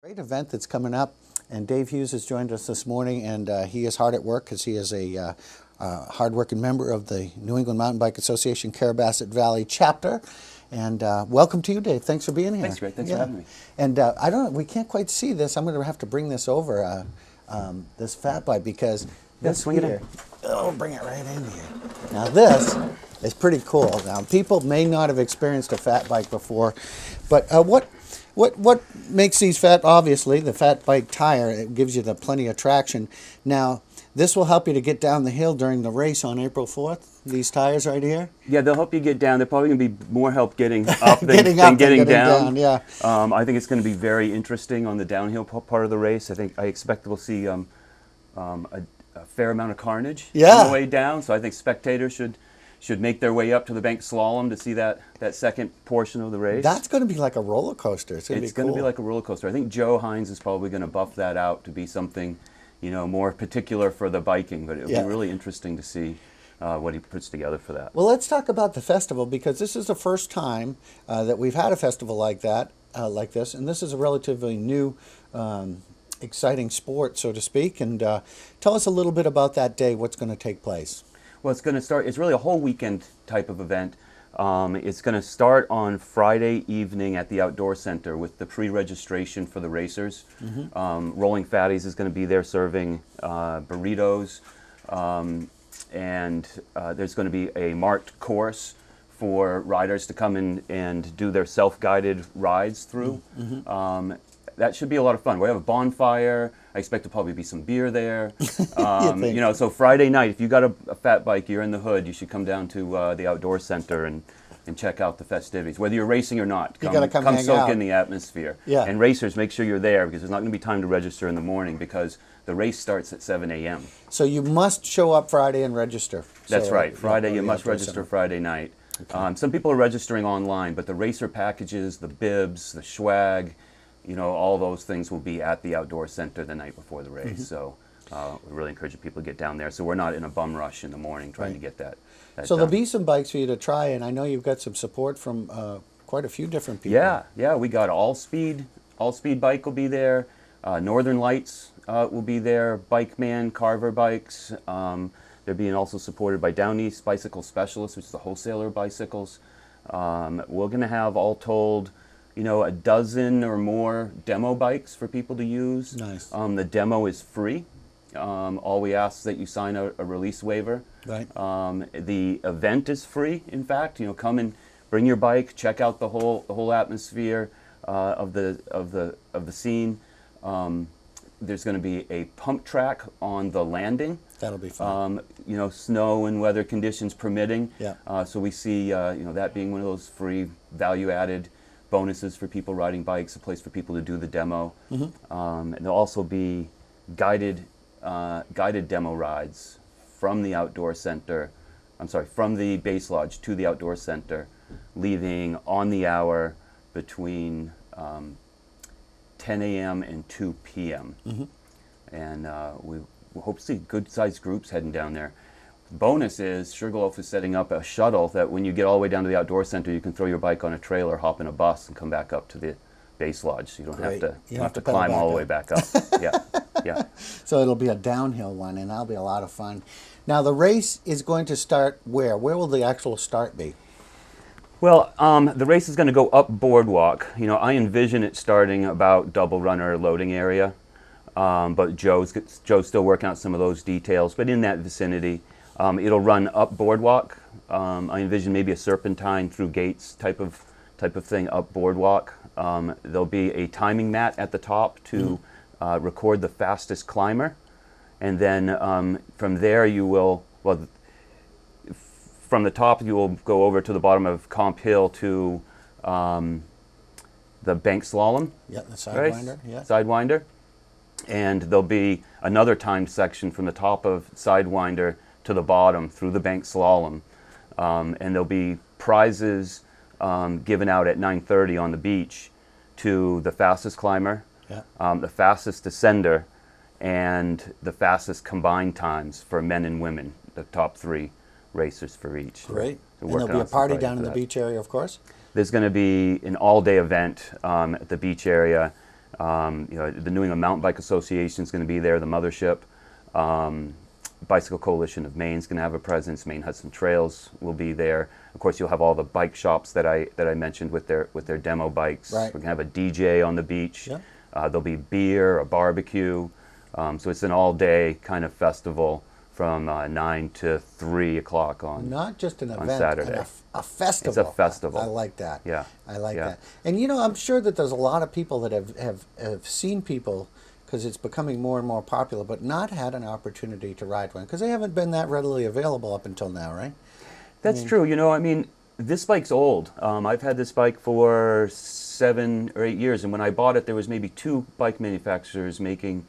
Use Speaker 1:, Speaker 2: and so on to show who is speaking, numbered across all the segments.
Speaker 1: Great event that's coming up, and Dave Hughes has joined us this morning, and he is hard at work because he is a hard-working member of the New England Mountain Bike Association Carrabassett Valley chapter. And welcome to you, Dave. Thanks for being here.
Speaker 2: Thanks, Greg. Thanks for having me.
Speaker 1: And I don't know, we can't quite see this. I'm going to have to bring this over, this fat bike, because this
Speaker 2: swing it in.
Speaker 1: Oh, bring it right in here. Now this is pretty cool. Now people may not have experienced a fat bike before, but what makes these obviously the fat bike tire, it gives you plenty of traction. Now this will help you to get down the hill during the race on April 4th, these tires right here?
Speaker 2: Yeah, they'll help you get down. They're probably going to be more help getting up than
Speaker 1: getting
Speaker 2: down.
Speaker 1: Yeah.
Speaker 2: I think it's going to be very interesting on the downhill part of the race. I expect we'll see a fair amount of carnage on the way down, so I think spectators should make their way up to the bank slalom to see that second portion of the race.
Speaker 1: That's going to be like a roller coaster. It's going to
Speaker 2: be like a roller coaster. I think Joe Hines is probably going to buff that out to be something, more particular for the biking, but it'll be really interesting to see what he puts together for that.
Speaker 1: Well, let's talk about the festival, because this is the first time that we've had a festival like that, like this, and this is a relatively new, exciting sport, so to speak. And tell us a little bit about that day, what's going to take place.
Speaker 2: Well, it's going to start, it's really a whole weekend type of event. It's going to start on Friday evening at the Outdoor Center with the pre-registration for the racers. Rolling Fatties is going to be there serving burritos, and there's going to be a marked course for riders to come in and do their self-guided rides through. That should be a lot of fun. We have a bonfire. I expect to probably be some beer there. So Friday night, if you got a fat bike, you're in the hood, you should come down to the Outdoor Center and check out the festivities. Whether you're racing or not, come soak in the atmosphere.
Speaker 1: Yeah.
Speaker 2: And racers, make sure you're there, because there's not going to be time to register in the morning, because the race starts at 7 a.m.
Speaker 1: So you must show up Friday and register.
Speaker 2: That's right. Friday, you must register Friday night. Okay. Some people are registering online, but the racer packages, the bibs, the swag, all those things will be at the Outdoor Center the night before the race. So we really encourage people to get down there, so we're not in a bum rush in the morning trying to get that
Speaker 1: so done. There'll be some bikes for you to try, and I know you've got some support from quite a few different people.
Speaker 2: Yeah, we got All Speed Bike will be there, Northern Lights will be there, Bike Man, Carver Bikes. They're being also supported by Down East Bicycle Specialists, which is the wholesaler of bicycles. We're going to have, all told, a dozen or more demo bikes for people to use.
Speaker 1: Nice.
Speaker 2: The demo is free. All we ask is that you sign a release waiver.
Speaker 1: Right.
Speaker 2: The event is free. In fact, come and bring your bike, check out the whole atmosphere of the scene. There's going to be a pump track on the landing.
Speaker 1: That'll be fun.
Speaker 2: Snow and weather conditions permitting.
Speaker 1: Yeah.
Speaker 2: So we see that being one of those free value-added bonuses for people riding bikes, a place for people to do the demo. And there'll also be guided demo rides from the Outdoor Center, from the Base Lodge to the Outdoor Center, leaving on the hour between 10 a.m. and 2 p.m. And we hope to see good-sized groups heading down there. Bonus is Sugarloaf is setting up a shuttle that when you get all the way down to the Outdoor Center, you can throw your bike on a trailer, hop in a bus, and come back up to the Base Lodge. So you don't have to climb all the way back up. Yeah.
Speaker 1: So it'll be a downhill one, and that'll be a lot of fun. Now the race is going to start where? Where will the actual start be?
Speaker 2: Well, the race is going to go up Boardwalk. I envision it starting about Double Runner loading area, but Joe's still working out some of those details. But in that vicinity. It'll run up Boardwalk. I envision maybe a serpentine through gates type of thing up Boardwalk. There'll be a timing mat at the top to record the fastest climber, and then from there from the top you will go over to the bottom of Comp Hill to the bank slalom.
Speaker 1: Yeah, the Sidewinder. Yeah.
Speaker 2: Sidewinder, and there'll be another timed section from the top of Sidewinder to the bottom through the bank slalom, and there'll be prizes given out at 9:30 on the beach to the fastest climber, the fastest descender, and the fastest combined times for men and women, the top 3 racers for each.
Speaker 1: Great. And there'll be a party down in the beach area, of course?
Speaker 2: There's going to be an all-day event at the beach area. The New England Mountain Bike Association is going to be there, the mothership. Bicycle Coalition of Maine is going to have a presence. Maine Hudson Trails will be there. Of course, you'll have all the bike shops that I mentioned with their demo bikes.
Speaker 1: Right.
Speaker 2: We're going to have a DJ on the beach.
Speaker 1: Yeah.
Speaker 2: There'll be beer, a barbecue. So it's an all-day kind of festival from 9 to 3 o'clock on
Speaker 1: Not just an
Speaker 2: on
Speaker 1: event,
Speaker 2: Saturday.
Speaker 1: a festival.
Speaker 2: It's a festival.
Speaker 1: I like that.
Speaker 2: Yeah.
Speaker 1: I like
Speaker 2: Yeah.
Speaker 1: that. And I'm sure that there's a lot of people that have seen people, because it's becoming more and more popular, but not had an opportunity to ride one because they haven't been that readily available up until now, right?
Speaker 2: That's true. This bike's old. I've had this bike for 7 or 8 years, and when I bought it, there was maybe 2 bike manufacturers making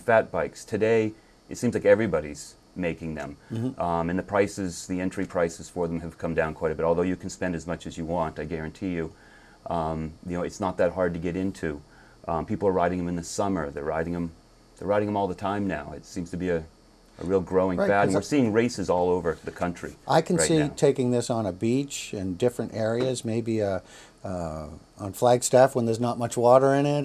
Speaker 2: fat bikes. Today, it seems like everybody's making them, and the entry prices for them have come down quite a bit. Although you can spend as much as you want, I guarantee you. It's not that hard to get into. People are riding them in the summer. They're riding them all the time now. It seems to be a real growing
Speaker 1: Right,
Speaker 2: fad,
Speaker 1: 'cause
Speaker 2: and we're seeing races all over the country.
Speaker 1: I can
Speaker 2: right
Speaker 1: see
Speaker 2: now.
Speaker 1: taking this on a beach in different areas, maybe on Flagstaff when there's not much water in it.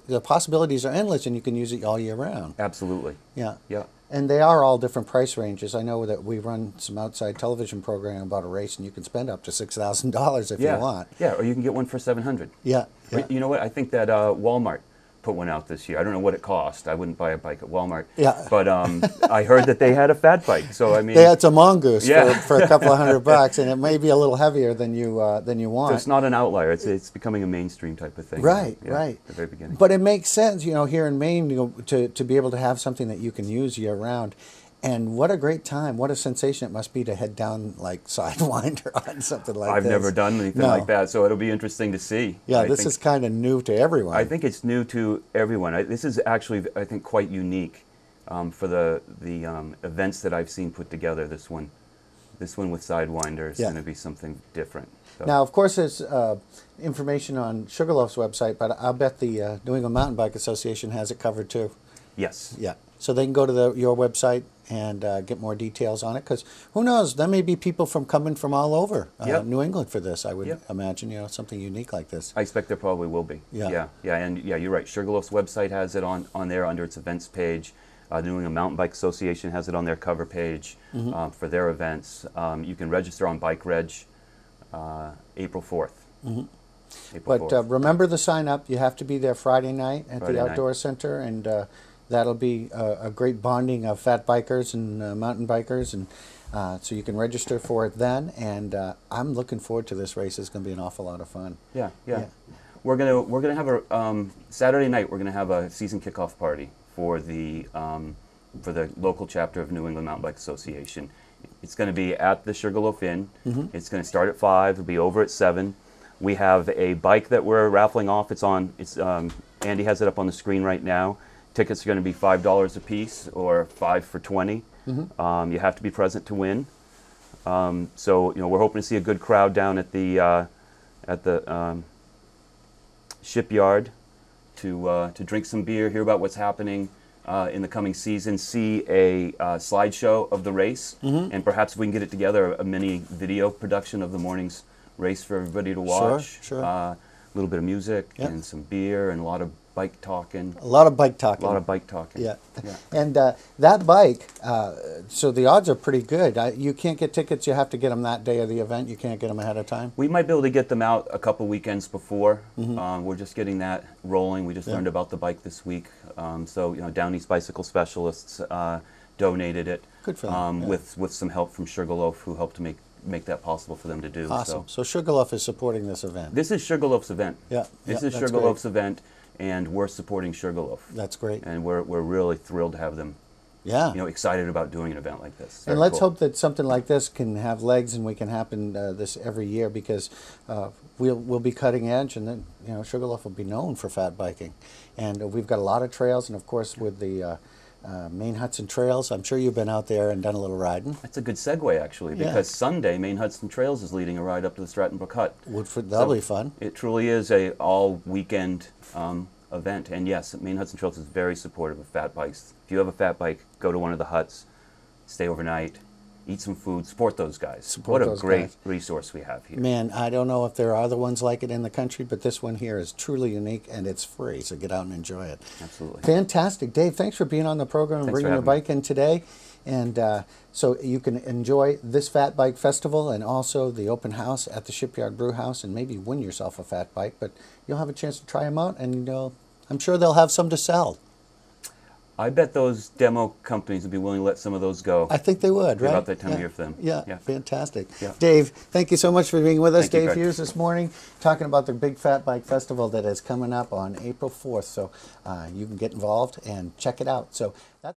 Speaker 1: The possibilities are endless, and you can use it all year round.
Speaker 2: Absolutely.
Speaker 1: Yeah.
Speaker 2: Yeah.
Speaker 1: And they are all different price ranges. I know that we run some outside television program about a race, and you can spend up to $6,000 if
Speaker 2: Yeah.
Speaker 1: you want.
Speaker 2: Yeah, or you can get one for $700.
Speaker 1: Yeah.
Speaker 2: Or,
Speaker 1: Yeah.
Speaker 2: you know what? I think that Walmart put one out this year. I don't know what it cost. I wouldn't buy a bike at Walmart.
Speaker 1: Yeah.
Speaker 2: But I heard that they had a fat bike. So I mean,
Speaker 1: They had some mongoose
Speaker 2: Yeah.
Speaker 1: for a couple of $100, and it may be a little heavier than you want.
Speaker 2: so it's not an outlier. It's becoming a mainstream type of thing.
Speaker 1: Right,
Speaker 2: Yeah,
Speaker 1: right.
Speaker 2: At the very beginning.
Speaker 1: But it makes sense, here in Maine, to be able to have something that you can use year round. And what a great time, what a sensation it must be to head down like Sidewinder on something like
Speaker 2: I've
Speaker 1: this.
Speaker 2: never done anything
Speaker 1: No.
Speaker 2: like that, so it'll be interesting to see.
Speaker 1: Yeah, this is kind of new to everyone.
Speaker 2: I think it's new to everyone. This is actually, I think, quite unique for the events that I've seen put together. This one with Sidewinder is
Speaker 1: Yeah.
Speaker 2: going to be something different. So.
Speaker 1: Now, of course, there's information on Sugarloaf's website, but I'll bet the New England Mountain Bike Association has it covered too.
Speaker 2: Yes.
Speaker 1: Yeah. So they can go to your website and get more details on it, because who knows, there may be people coming from all over
Speaker 2: Yep.
Speaker 1: New England for this, I would
Speaker 2: Yep.
Speaker 1: imagine, something unique like this.
Speaker 2: I expect there probably will be.
Speaker 1: Yeah.
Speaker 2: And you're right. Sugarloaf's website has it on there under its events page. The New England Mountain Bike Association has it on their cover page for their events. You can register on Bike Reg April 4th. April
Speaker 1: But
Speaker 2: 4th.
Speaker 1: remember the sign up. You have to be there Friday night at
Speaker 2: Friday
Speaker 1: the
Speaker 2: night.
Speaker 1: Outdoor Center, and that'll be a great bonding of fat bikers and mountain bikers, and so you can register for it then. And I'm looking forward to this race. It's going to be an awful lot of fun.
Speaker 2: Yeah.
Speaker 1: Yeah.
Speaker 2: We're gonna have a Saturday night. We're gonna have a season kickoff party for the local chapter of New England Mountain Bike Association. It's going to be at the Sugarloaf Inn. It's going to start at 5. It'll be over at 7. We have a bike that we're raffling off. Andy has it up on the screen right now. Tickets are going to be $5 a piece, or 5 for 20. You have to be present to win. So we're hoping to see a good crowd down at the shipyard to drink some beer, hear about what's happening in the coming season, see a slideshow of the race, and perhaps if we can get it together, a mini video production of the morning's race for everybody to watch.
Speaker 1: Sure.
Speaker 2: A little bit of music
Speaker 1: Yep.
Speaker 2: and some beer and a lot of bike talking.
Speaker 1: A lot of bike talking.
Speaker 2: A lot of bike talking.
Speaker 1: Yeah.
Speaker 2: Yeah.
Speaker 1: And that bike, so the odds are pretty good. You can't get tickets. You have to get them that day of the event. You can't get them ahead of time.
Speaker 2: We might be able to get them out a couple weekends before. We're just getting that rolling. We just learned about the bike this week. So Down East Bicycle Specialists donated it.
Speaker 1: Good for them. Yeah.
Speaker 2: with some help from Sugarloaf, who helped to make that possible for them to do.
Speaker 1: Awesome. So Sugarloaf is supporting this event.
Speaker 2: This is Sugarloaf's event.
Speaker 1: Yeah.
Speaker 2: This
Speaker 1: yeah,
Speaker 2: is
Speaker 1: that's
Speaker 2: Sugarloaf's
Speaker 1: great.
Speaker 2: event, and we're supporting Sugarloaf.
Speaker 1: That's great.
Speaker 2: And we're really thrilled to have them.
Speaker 1: Yeah.
Speaker 2: Excited about doing an event like this.
Speaker 1: And
Speaker 2: Very
Speaker 1: let's
Speaker 2: cool.
Speaker 1: hope that something like this can have legs, and we can happen this every year, because we'll be cutting edge, and then Sugarloaf will be known for fat biking, and we've got a lot of trails, and of course with the Maine Hudson Trails, I'm sure you've been out there and done a little riding.
Speaker 2: That's a good segue, actually,
Speaker 1: Yeah.
Speaker 2: because Sunday, Maine Hudson Trails is leading a ride up to the Stratton Brook Hut.
Speaker 1: That'll be fun.
Speaker 2: It truly is a all-weekend event. And yes, Maine Hudson Trails is very supportive of fat bikes. If you have a fat bike, go to one of the huts, stay overnight, eat some food, support those guys.
Speaker 1: Support
Speaker 2: what a
Speaker 1: those
Speaker 2: great
Speaker 1: guys.
Speaker 2: resource we have here.
Speaker 1: Man, I don't know if there are other ones like it in the country, but this one here is truly unique, and it's free, so get out and enjoy it.
Speaker 2: Absolutely.
Speaker 1: Fantastic. Dave, thanks for being on the program and
Speaker 2: Thanks for
Speaker 1: bringing your
Speaker 2: having me.
Speaker 1: bike in today. And so you can enjoy this Fat Bike Festival and also the open house at the Shipyard Brew House, and maybe win yourself a fat bike, but you'll have a chance to try them out, and I'm sure they'll have some to sell.
Speaker 2: I bet those demo companies would be willing to let some of those go.
Speaker 1: I think they would, right?
Speaker 2: About that time of year for them.
Speaker 1: Yeah, fantastic.
Speaker 2: Yeah.
Speaker 1: Dave, thank you so much for being with us.
Speaker 2: Thank you,
Speaker 1: Dave
Speaker 2: Greg.
Speaker 1: Hughes this morning, talking about the Big Fat Bike Festival that is coming up on April 4th. So you can get involved and check it out. So that's